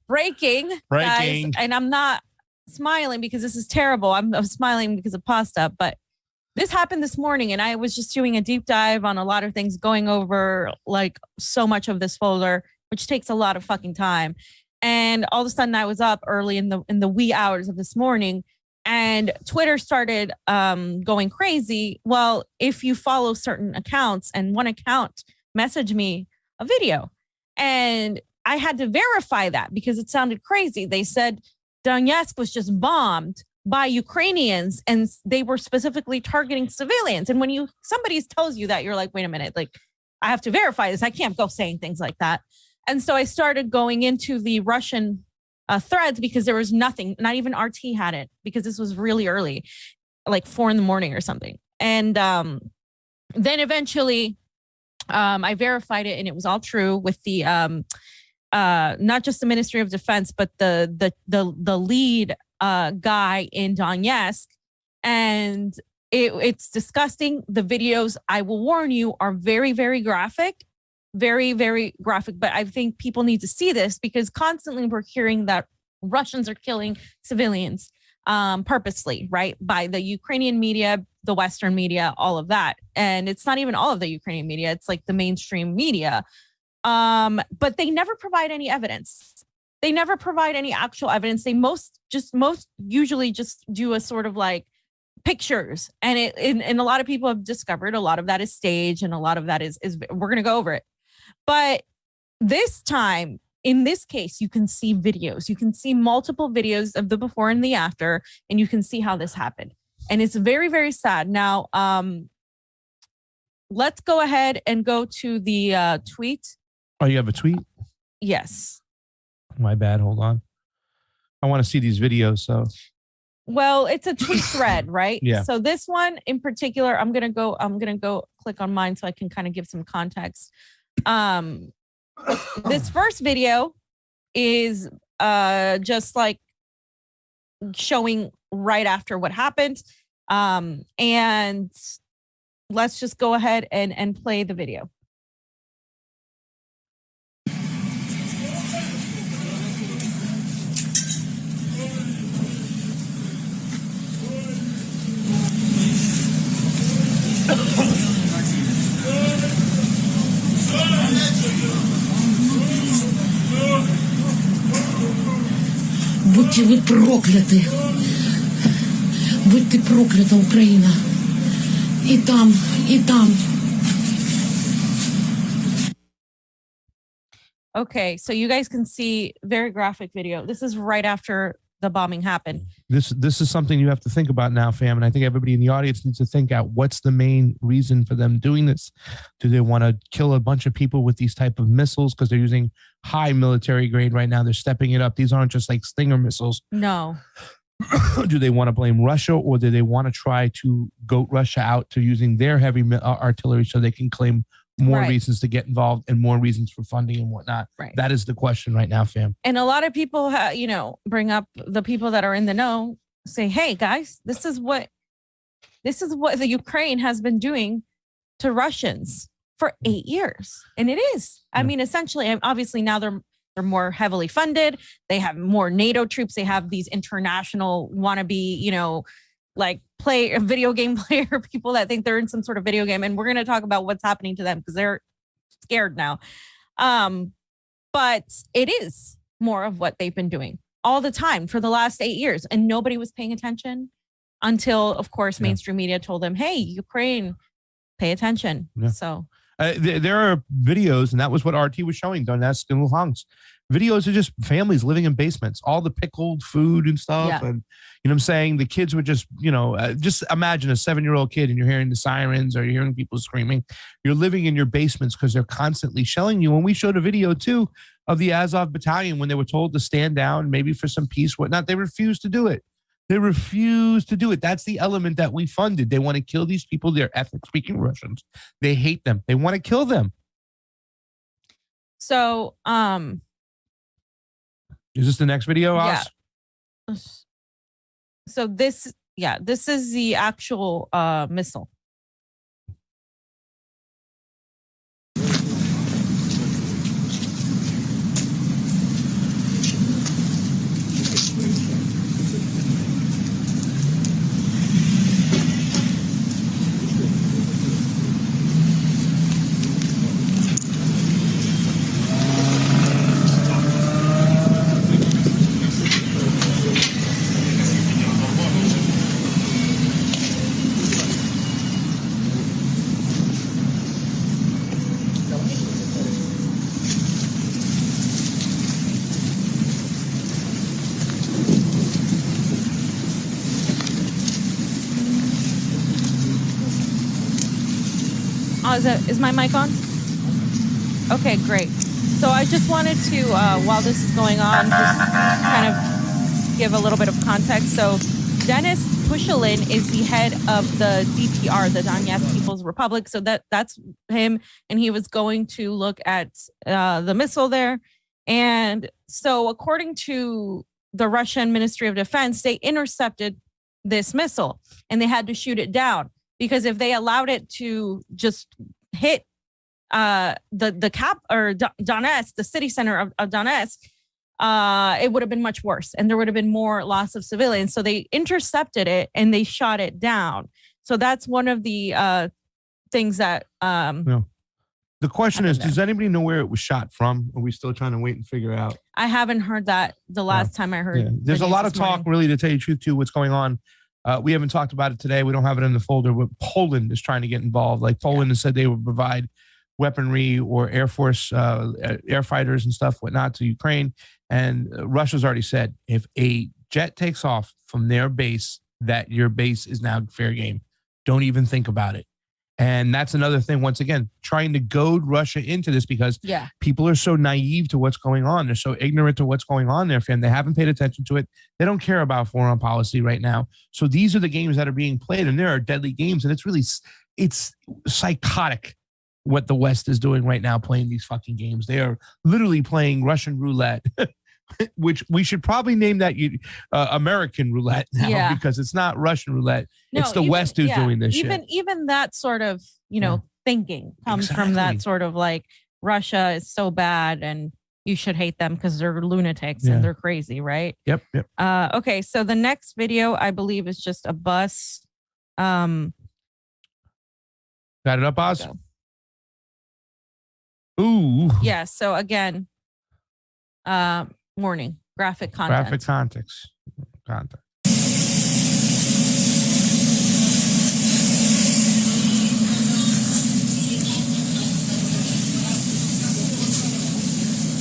breaking, guys, and I'm not smiling because this is terrible. I'm smiling because of pasta, but this happened this morning, and I was just doing a deep dive on a lot of things, going over like so much of this folder, which takes a lot of fucking time. And all of a sudden I was up early in the wee hours of this morning, and Twitter started going crazy. Well, if you follow certain accounts, and one account messaged me a video, and I had to verify that because it sounded crazy. They said Donetsk was just bombed by Ukrainians, and they were specifically targeting civilians. And when somebody tells you that, you're like, wait a minute, like I have to verify this. I can't go saying things like that. And so I started going into the Russian threads because there was nothing, not even RT had it, because this was really early, like 4 a.m. or something. And then eventually I verified it, and it was all true with the not just the Ministry of Defense, but the lead guy in Donetsk. And it's disgusting. The videos, I will warn you, are very, very graphic. Very, very graphic. But I think people need to see this because constantly we're hearing that Russians are killing civilians purposely, right? By the Ukrainian media, the Western media, all of that. And it's not even all of the Ukrainian media. It's like the mainstream media. But they never provide any evidence. They never provide any actual evidence. They most usually just do a sort of like pictures. And a lot of people have discovered a lot of that is staged, and a lot of that is we're going to go over it. But this time, in this case, you can see videos. You can see multiple videos of the before and the after, and you can see how this happened. And it's very, very sad. Now, let's go ahead and go to the tweet. Oh, you have a tweet? Yes. My bad. Hold on. I want to see these videos. So, well, it's a tweet thread, right? Yeah. So this one in particular, I'm gonna go click on mine so I can kind of give some context. This first video is just like showing right after what happened. And let's just go ahead and play the video. Будьте вы прокляты. Будь ты проклята, Украина. И там, и там. Okay, so you guys can see very graphic video. This is right after the bombing happened. This is something you have to think about now, fam. And I think everybody in the audience needs to think out what's the main reason for them doing this. Do they want to kill a bunch of people with these type of missiles because they're using high military grade right now? They're stepping it up. These aren't just like Stinger missiles. No. Do they want to blame Russia, or do they want to try to goat Russia out to using their heavy artillery so they can claim more reasons to get involved and more reasons for funding and whatnot? Right. That is the question right now, fam. And a lot of people, bring up the people that are in the know, say, hey, guys, this is what the Ukraine has been doing to Russians for 8 years. And it is. I mean, essentially, obviously now they're more heavily funded. They have more NATO troops. They have these international wannabe, like video game player people that think they're in some sort of video game. And we're going to talk about what's happening to them because they're scared now. But it is more of what they've been doing all the time for the last 8 years. And nobody was paying attention until, of course, mainstream media told them, hey, Ukraine, pay attention. Yeah. So there are videos, and that was what RT was showing, Donetsk and Luhansk. Videos of just families living in basements, all the pickled food and stuff. Yeah. And, you know what I'm saying? The kids were just, just imagine a 7-year-old kid and you're hearing the sirens or you're hearing people screaming. You're living in your basements because they're constantly shelling you. And we showed a video, too, of the Azov battalion when they were told to stand down, maybe for some peace, whatnot. They refused to do it. They refuse to do it. That's the element that we funded. They want to kill these people. They're ethnic-speaking Russians. They hate them. They want to kill them. So, is this the next video, Oz? Yeah. So this is the actual missile. Oh, is my mic on? Okay, great. So I just wanted to, while this is going on, just kind of give a little bit of context. So Denis Pushilin is the head of the DPR, the Donetsk People's Republic. So that's him. And he was going to look at the missile there. And so according to the Russian Ministry of Defense, they intercepted this missile and they had to shoot it down, because if they allowed it to just hit the cap or Donetsk, the city center of Donetsk, it would have been much worse and there would have been more loss of civilians. So they intercepted it and they shot it down. So that's one of the things that The question is, does anybody know where it was shot from? Are we still trying to wait and figure out? I haven't heard that the last time I heard. Yeah. There's a lot of talk, really, to tell you the truth, too, what's going on. We haven't talked about it today. We don't have it in the folder, but Poland is trying to get involved. Like Poland has said they would provide weaponry or Air Force air fighters and stuff, whatnot, to Ukraine. And Russia's already said, if a jet takes off from their base, that your base is now fair game. Don't even think about it. And that's another thing, once again, trying to goad Russia into this, because people are so naive to what's going on. They're so ignorant to what's going on there, fam. They haven't paid attention to it. They don't care about foreign policy right now. So these are the games that are being played, and there are deadly games. And it's psychotic what the West is doing right now, playing these fucking games. They are literally playing Russian roulette, which we should probably name that American roulette now, because it's not Russian roulette. No, it's the West who's doing this shit. Even that sort of, thinking comes from that sort of like, Russia is so bad and you should hate them because they're lunatics and they're crazy, right? Yep. Okay, so the next video, I believe, is just a bus. Got it up, Oz? Ooh. Yeah, so again, warning, graphic content. Graphic context.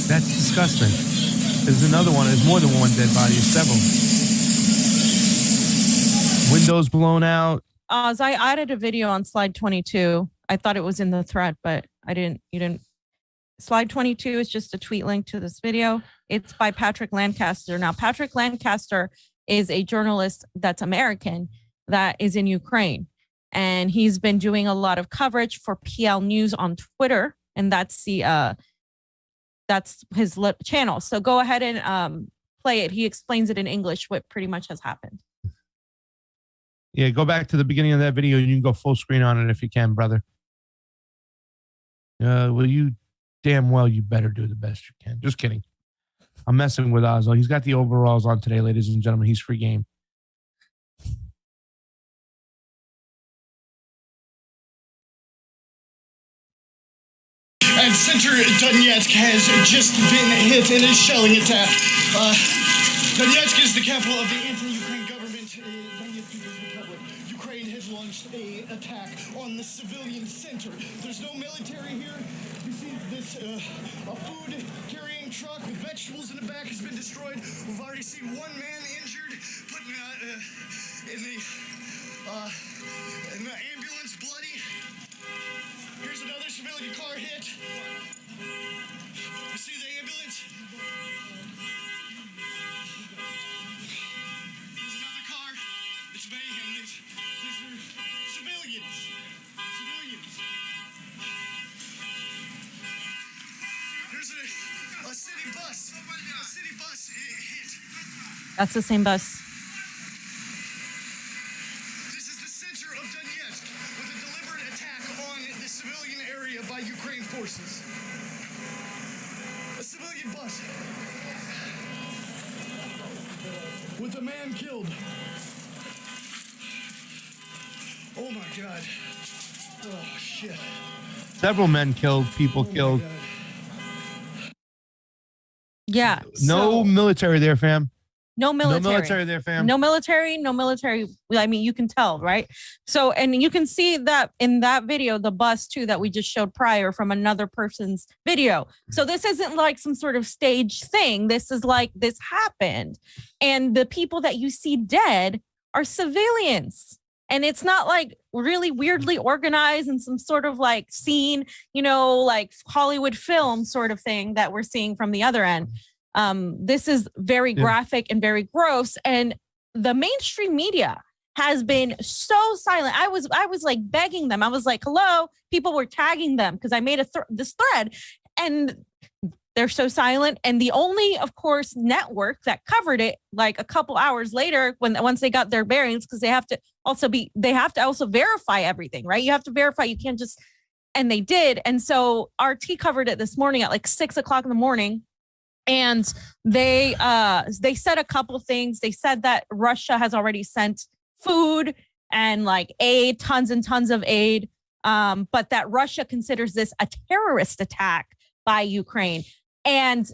That's disgusting. There's another one. There's more than one dead body. Several. Windows blown out. So I added a video on slide 22. I thought it was in the thread, but I didn't. You didn't. Slide 22 is just a tweet link to this video. It's by Patrick Lancaster. Now, Patrick Lancaster is a journalist that's American that is in Ukraine. And he's been doing a lot of coverage for PL News on Twitter. And that's his channel. So go ahead and play it. He explains it in English, what pretty much has happened. Yeah, go back to the beginning of that video and you can go full screen on it if you can, brother. Damn well, you better do the best you can. Just kidding. I'm messing with Oslo. He's got the overalls on today, ladies and gentlemen. He's free game. And center Donetsk has just been hit in a shelling attack. Donetsk is the capital of the anti-Ukraine government, Donetsk People's Republic. Ukraine has launched an attack on the civilian center. There's no military here. You see this a food-carrying truck with vegetables in the back has been destroyed. We've already seen one man injured, put in the ambulance, bloody. Here's another civilian car hit. You see the ambulance? There's another car. It's mayhem. These are civilians. There's a city bus. A city bus hit. That's the same bus. This is the center of Donetsk with a deliberate attack on the civilian area by Ukraine forces. A civilian bus with a man killed. Oh my God. Oh shit. Several men killed, people killed. Yeah. No military there, fam. No military. No military there, fam. No military. I mean, you can tell, right? So, and you can see that in that video, the bus too, that we just showed prior from another person's video. So this isn't like some sort of stage thing. This is like, this happened. And the people that you see dead are civilians. And it's not like really weirdly organized and some sort of like scene, you know, like Hollywood film sort of thing that we're seeing from the other end. This is very graphic and very gross. And the mainstream media has been so silent. I was like begging them. I was like, hello, people were tagging them because I made this thread, and they're so silent. And the only, of course, network that covered it like a couple hours later, once they got their bearings, because they have to also verify everything, right? You have to verify. You can't just, and they did. And so RT covered it this morning at like 6 o'clock in the morning. And they said a couple things. They said that Russia has already sent food and like aid, tons and tons of aid. But that Russia considers this a terrorist attack by Ukraine. And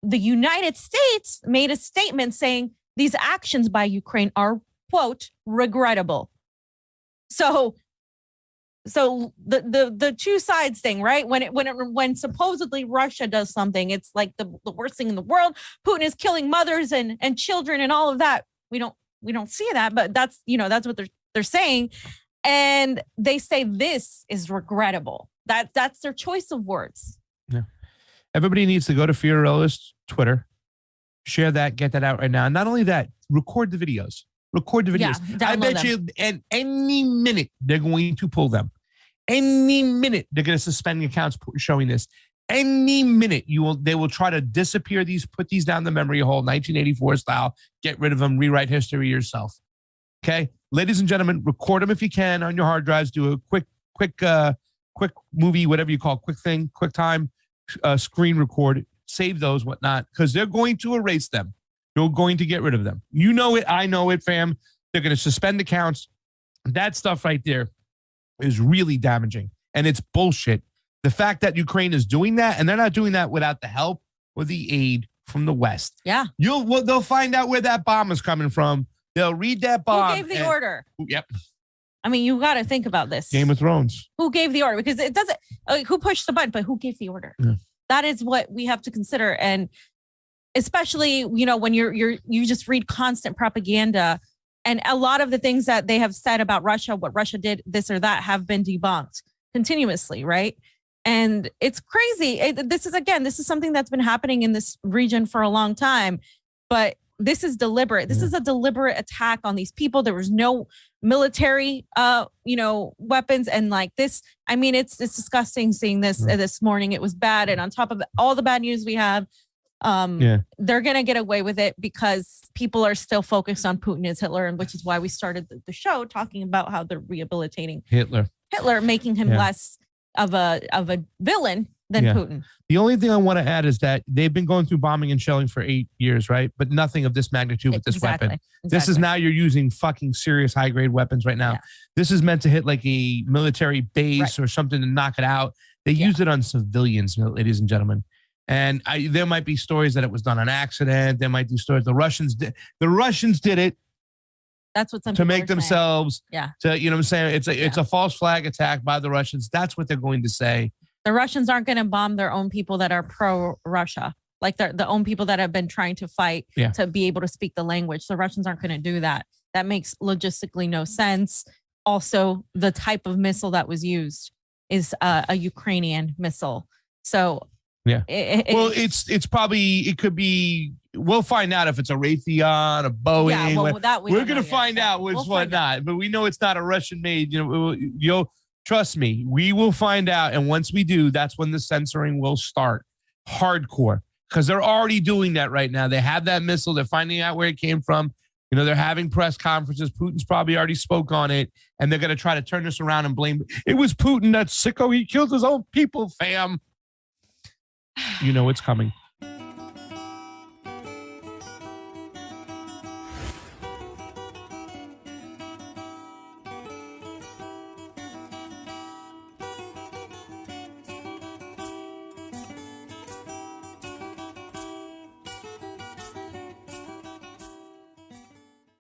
the United States made a statement saying these actions by Ukraine are, quote, regrettable. So the two sides thing, right? When supposedly Russia does something, it's like the worst thing in the world. Putin is killing mothers and children and all of that. We don't see that, but that's what they're saying. And they say this is regrettable. That's their choice of words. Yeah. Everybody needs to go to Fiorella's Twitter, share that, get that out right now. And not only that, record the videos. Yeah, I bet you, and any minute they're going to pull them. Any minute they're going to suspend accounts showing this. Any minute they will try to disappear these, put these down the memory hole, 1984 style, get rid of them, rewrite history yourself. Okay, ladies and gentlemen, record them if you can on your hard drives. Do a quick movie, whatever you call it, quick time, screen record, save those, whatnot, because they're going to erase them. You're going to get rid of them. You know it. I know it, fam. They're going to suspend accounts. That stuff right there is really damaging, and it's bullshit. The fact that Ukraine is doing that, and they're not doing that without the help or the aid from the West. Yeah. They'll find out where that bomb is coming from. They'll read that bomb. Who gave the order? Yep. I mean, you got to think about this. Game of Thrones. Who gave the order? Because it doesn't, who pushed the button, but who gave the order? Yeah. That is what we have to consider. And especially, when you just read constant propaganda, and a lot of the things that they have said about Russia, what Russia did, this or that, have been debunked continuously, right? And it's crazy. This is something that's been happening in this region for a long time, but this is deliberate. This is a deliberate attack on these people. There was no military, weapons, and like this. I mean, it's disgusting seeing this this morning. It was bad, and on top of all the bad news we have, they're gonna get away with it because people are still focused on Putin as Hitler, and which is why we started the show talking about how they're rehabilitating Hitler, making him less of a villain than Putin. The only thing I want to add is that they've been going through bombing and shelling for 8 years, right? But nothing of this magnitude with this weapon. This is now you're using fucking serious high grade weapons right now. Yeah. This is meant to hit like a military base or something to knock it out. They use it on civilians, ladies and gentlemen. And there might be stories that it was done on accident. There might be stories the Russians did it. That's what some to make themselves. Saying. To what I'm saying. It's a false flag attack by the Russians. That's what they're going to say. The Russians aren't going to bomb their own people that are pro-Russia, like the own people that have been trying to fight to be able to speak the language. The Russians aren't going to do that. That makes logistically no sense. Also, the type of missile that was used is a Ukrainian missile. So it could be. We'll find out if it's a Raytheon, a Boeing. Yeah, we're going to find out which one not. But we know it's not a Russian-made. Trust me, we will find out. And once we do, that's when the censoring will start. Hardcore. Because they're already doing that right now. They have that missile. They're finding out where it came from. They're having press conferences. Putin's probably already spoke on it. And they're going to try to turn this around and blame. It was Putin, that sicko. He killed his own people, fam. You know it's coming.